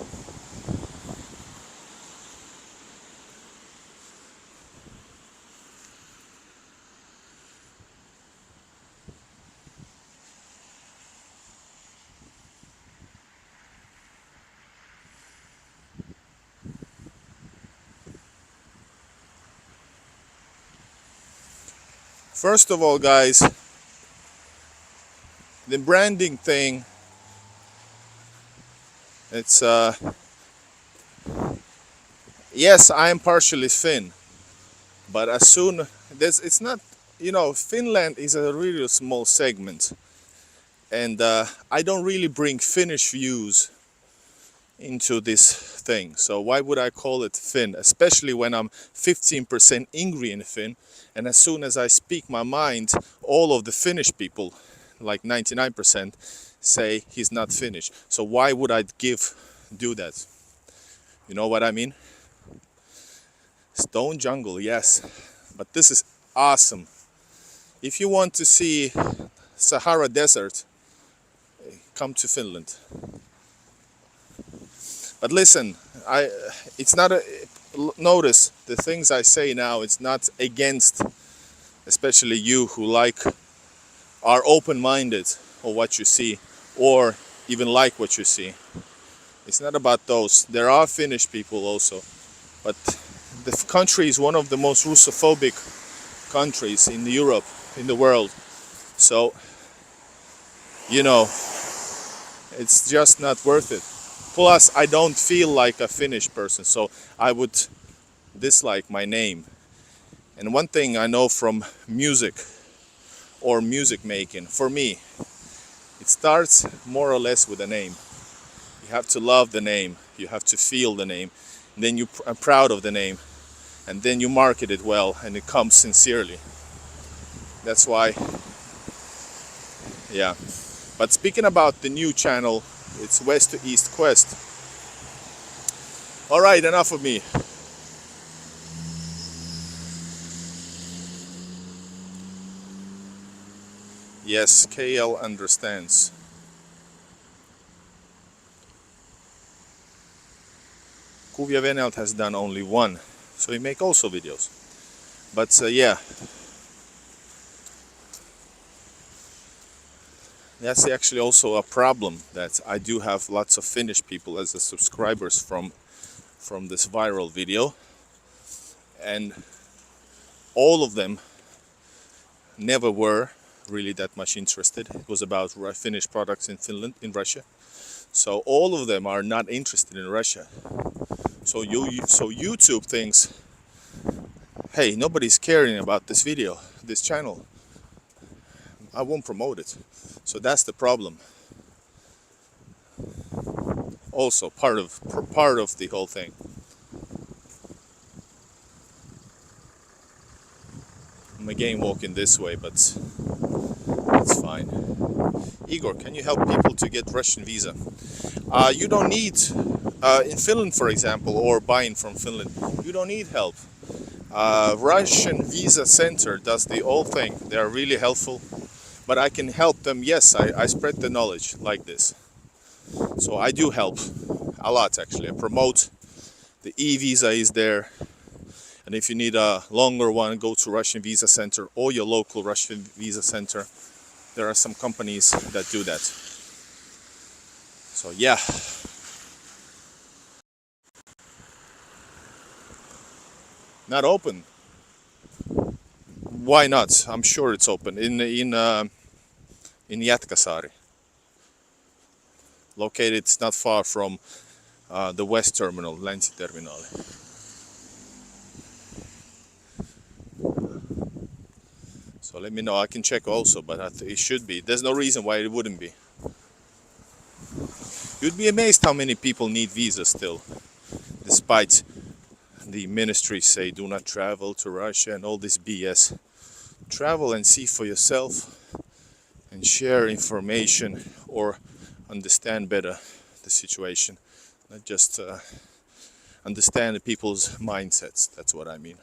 first of all, guys, the branding thing, it's yes, I am partially Finn, but as soon it's not, you know, Finland is a really small segment, and I don't really bring Finnish views into this thing. So why would I call it Finn, especially when I'm 15% Ingrian Finn, and as soon as I speak my mind, all of the Finnish people, like 99%, say he's not Finnish. So why would I do that? You know what I mean? Stone Jungle, yes, but this is awesome. If you want to see Sahara Desert, come to Finland. But listen, it's not a, notice the things I say now, it's not against, especially you who are open-minded of what you see, or even like what you see. It's not about those. There are Finnish people also, but the country is one of the most Russophobic countries in Europe, in the world. So, you know, it's just not worth it. Plus, I don't feel like a Finnish person, so I would dislike my name. And one thing I know from music or music making, for me, it starts more or less with a name. You have to love the name, you have to feel the name, and then you are proud of the name, and then you market it well, and it comes sincerely. That's why, yeah. But speaking about the new channel, it's West to East Quest. All right, enough of me. Yes, KL understands. Kuvia Venelt has done only one, so he make also videos. But yeah, that's actually also a problem, that I do have lots of Finnish people as the subscribers from this viral video, and all of them never were really that much interested. It was about Finnish products in Finland, in Russia. So all of them are not interested in Russia. So YouTube thinks, hey, nobody's caring about this video, this channel. I won't promote it. So that's the problem. Also part of the whole thing. I'm again walking this way, but it's fine. Igor, can you help people to get Russian visa? You don't need, in Finland for example, or buying from Finland, you don't need help. Russian Visa Center does the whole thing. They are really helpful, but I can help them. Yes, I spread the knowledge like this. So I do help a lot actually. I promote, the e-visa is there. And if you need a longer one, go to Russian Visa Center or your local Russian Visa Center. There are some companies that do that. So yeah. Not open. Why not? I'm sure it's open in Jätkäsaari. Located not far from the West Terminal, Länsi-terminaali. So let me know. I can check also, but it should be. There's no reason why it wouldn't be. You'd be amazed how many people need visas still, despite the ministries say do not travel to Russia and all this BS. Travel and see for yourself and share information or understand better the situation. Not just understand the people's mindsets. That's what I mean.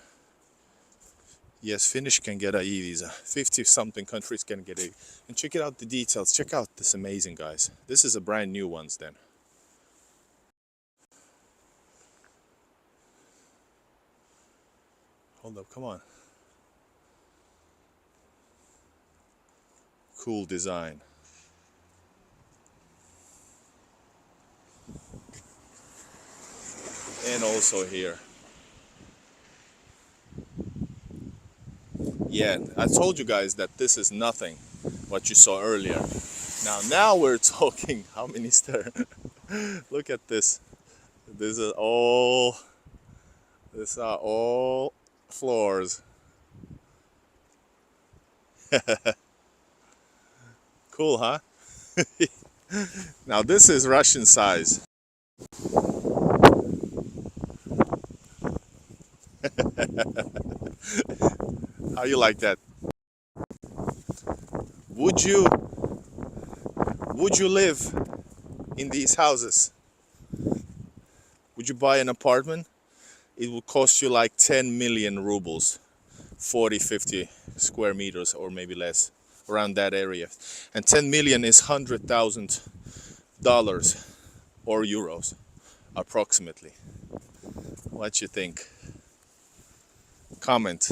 Yes, Finnish can get a e-visa. 50-something countries can get it. And check it out, the details. Check out this amazing, guys. This is a brand new ones then. Hold up, come on. Cool design. And also here. Yeah, I told you guys that this is nothing what you saw earlier. Now we're talking. How many stairs? Look at this. These are all floors. Cool, huh? Now this is Russian size. How you like that? Would you live in these houses? Would you buy an apartment? It will cost you like 10 million rubles 40, 50 square meters or maybe less, around that area. And 10 million is $100,000 or euros approximately. What you think? Comment.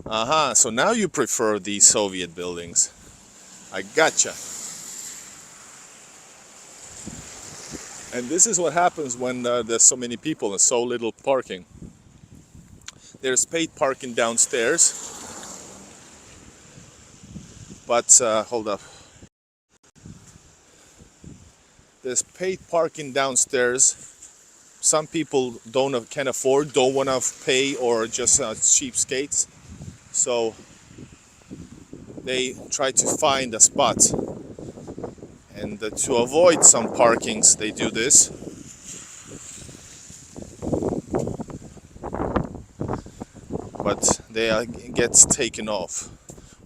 Aha, so now you prefer the Soviet buildings. I gotcha. And this is what happens when there's so many people and so little parking. There's paid parking downstairs, but hold up. There's paid parking downstairs. Some people don't want to pay, or just cheapskates. So they try to find a spot, and to avoid some parkings, they do this. But they gets taken off,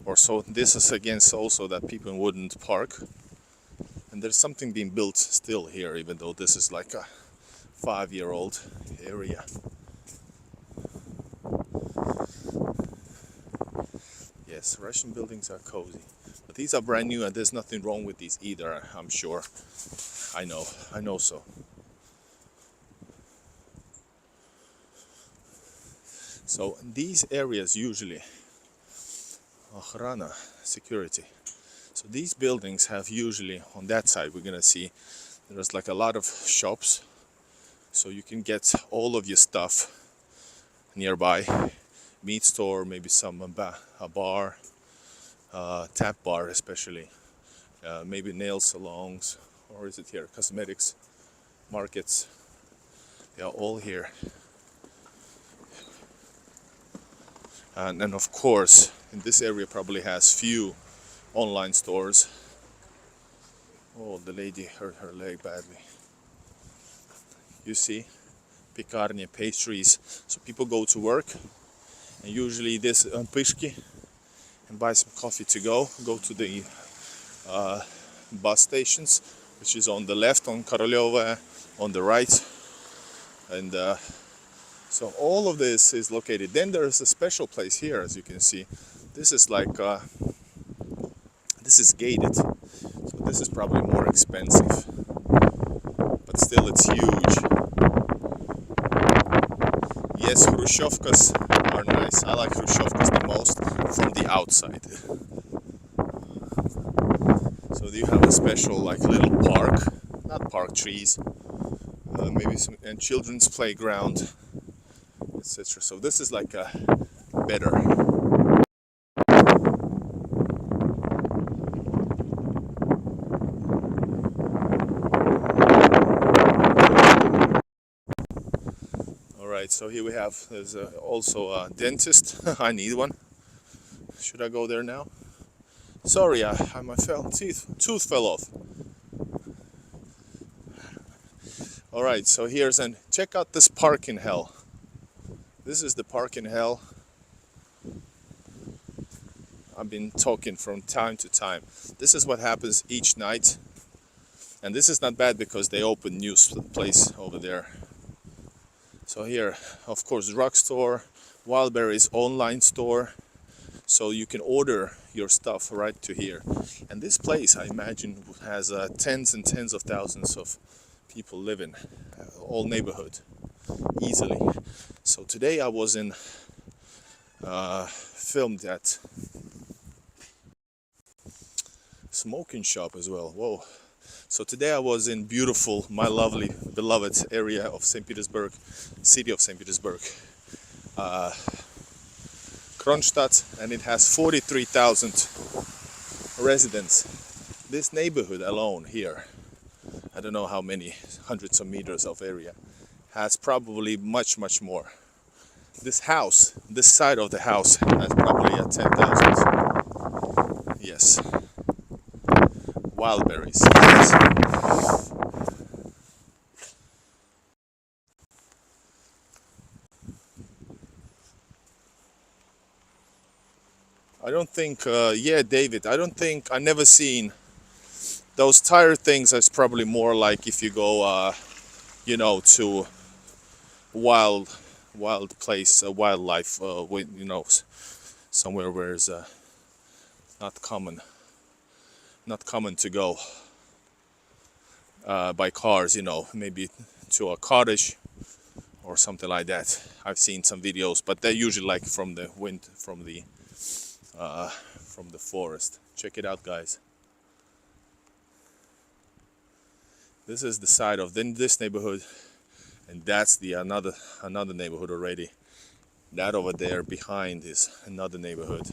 or so this is against also that people wouldn't park. And there's something being built still here, even though this is like a 5-year-old area. Yes, Russian buildings are cozy, but these are brand new, and there's nothing wrong with these either, I'm sure. I know so. So these areas usually, Ochrana, security. So these buildings have usually, on that side we're gonna see, there's like a lot of shops. So you can get all of your stuff nearby. Meat store, maybe some a bar, tap bar especially, maybe nail salons, or is it here, cosmetics, markets. They are all here. And then of course, in this area probably has few online stores. Oh, the lady hurt her leg badly. You see, pikarnia, pastries. So people go to work, and usually this pishki, and buy some coffee to go to the bus stations, which is on the left on Korolyova, on the right. And so all of this is located. Then there's a special place here, as you can see. This is like this is gated, so this is probably more expensive, but still it's huge. Yes, Hrushevkas are nice. I like Hrushevkas the most from the outside. So you have a special like little park, not park, trees, maybe some, and children's playground, etc. So this is like a better. So here we have, there's also a dentist. I need one. Should I go there now? Sorry, my tooth fell off. Alright, so check out this park in hell. This is the park in hell. I've been talking from time to time. This is what happens each night. And this is not bad because they open new place over there. So here, of course, drugstore, Wildberries online store, so you can order your stuff right to here. And this place, I imagine, has tens and tens of thousands of people living, all neighborhood, easily. So today I was filmed at smoking shop as well. Whoa. So today I was in beautiful, my lovely, beloved area of St. Petersburg, city of St. Petersburg, Kronstadt, and it has 43,000 residents. This neighborhood alone here, I don't know how many hundreds of meters of area, has probably much more. This house, this side of the house, has probably 10,000. Yes. Wildberries. I don't think, yeah, David, I never seen those tire things. Is probably more like if you go, you know, to wild place, wildlife, with, somewhere where it's not common to go by cars, maybe to a cottage or something like that. I've seen some videos, but they're usually like from the forest. Check it out, guys. This is the side of this neighborhood, and that's the another neighborhood already. That over there behind is another neighborhood.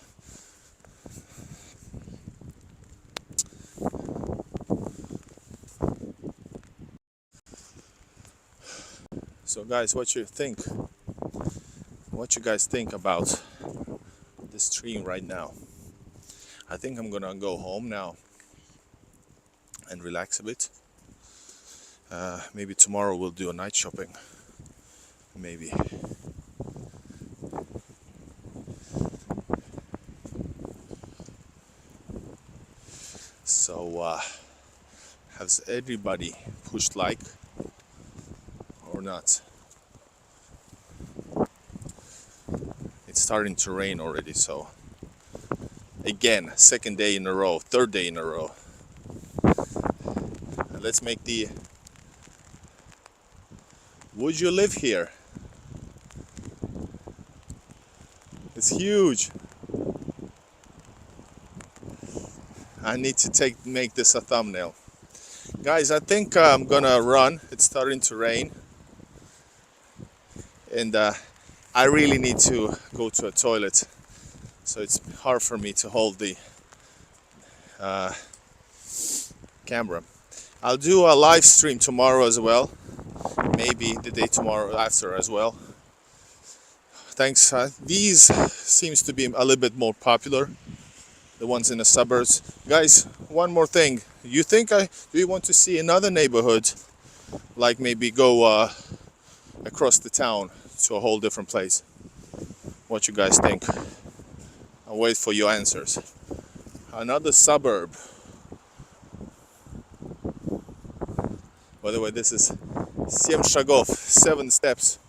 So guys, what you guys think about this stream right now? I think I'm gonna go home now and relax a bit. Maybe tomorrow we'll do a night shopping. Maybe. So, has everybody pushed like or not? It's starting to rain already, so again, second day in a row, third day in a row. And let's make the would you live here? It's huge. I need to make this a thumbnail. Guys, I think I'm gonna run. It's starting to rain. And I really need to go to a toilet. So it's hard for me to hold the camera. I'll do a live stream tomorrow as well. Maybe the day tomorrow after as well. Thanks. These seems to be a little bit more popular. The ones in the suburbs. Guys, one more thing. Do you want to see another neighborhood? Like maybe go across the town to a whole different place? What you guys think? I'll wait for your answers. Another suburb. By the way, this is 7 шагов, 7 steps.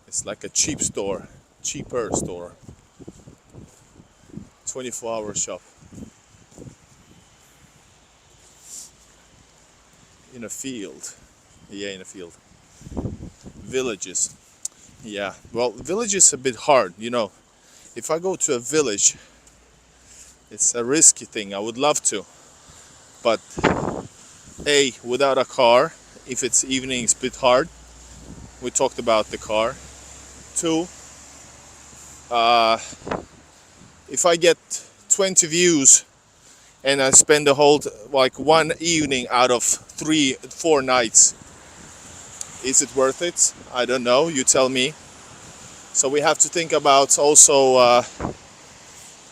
It's like a cheaper store. 24-hour shop. In a field. Yeah, in a field. Villages. Yeah, well, village is a bit hard, If I go to a village, it's a risky thing. I would love to. But, A, without a car, if it's evening, it's a bit hard. We talked about the car. 2, if I get 20 views and I spend the whole, one evening out of 3-4 nights, is it worth it? I don't know, you tell me. So we have to think about also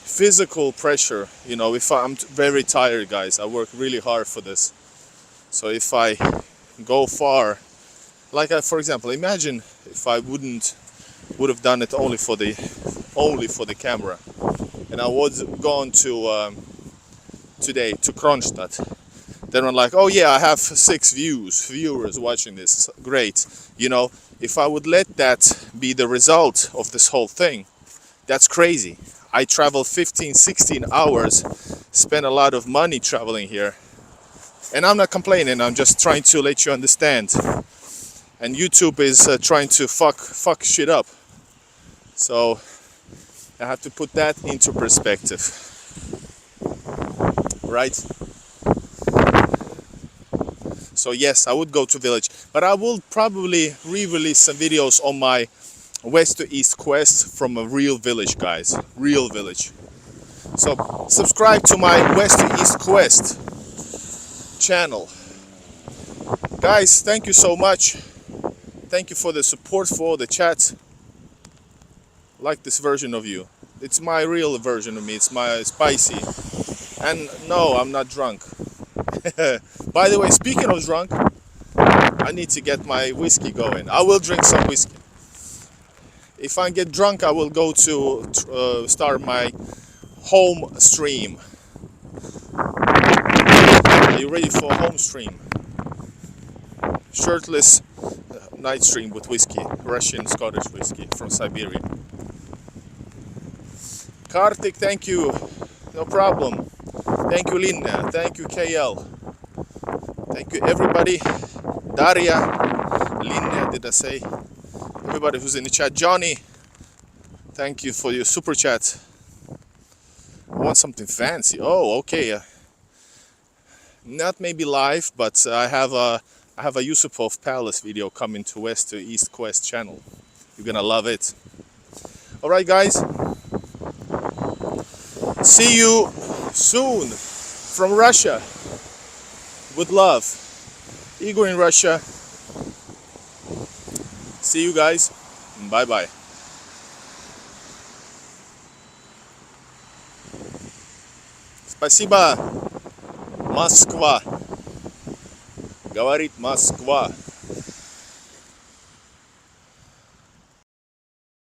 physical pressure. If I'm very tired, guys, I work really hard for this. So if I go far, for example, imagine if I would have done it only for the camera, and I was gone to today to Kronstadt. Then I'm like, oh yeah, I have 6 viewers watching this. Great. If I would let that be the result of this whole thing, that's crazy. I travel 15-16 hours, spend a lot of money traveling here. And I'm not complaining, I'm just trying to let you understand. And YouTube is trying to fuck shit up. So I have to put that into perspective. Right? So yes, I would go to village, but I will probably re-release some videos on my west to east quest from a real village, guys. Real village. So subscribe to my west to east quest channel. Guys, thank you so much. Thank you for the support, for the chat. I like this version of you. It's my real version of me. It's my spicy. And no, I'm not drunk. By the way, speaking of drunk, I need to get my whiskey going. I will drink some whiskey. If I get drunk, I will go to start my home stream. Are you ready for a home stream? Shirtless night stream with whiskey, Russian Scottish whiskey from Siberia. Kartik, thank you. No problem. Thank you, Linda. Thank you, KL. Thank you, everybody. Daria, Linda, did I say? Everybody who's in the chat. Johnny, thank you for your super chat. I want something fancy. Oh, okay. Not maybe live, but I have a Yusupov Palace video coming to West to East Quest channel. You're gonna love it. All right, guys. See you soon from Russia. With love. Igor in Russia. See you guys. Bye bye. Спасибо. Москва. Говорит Москва.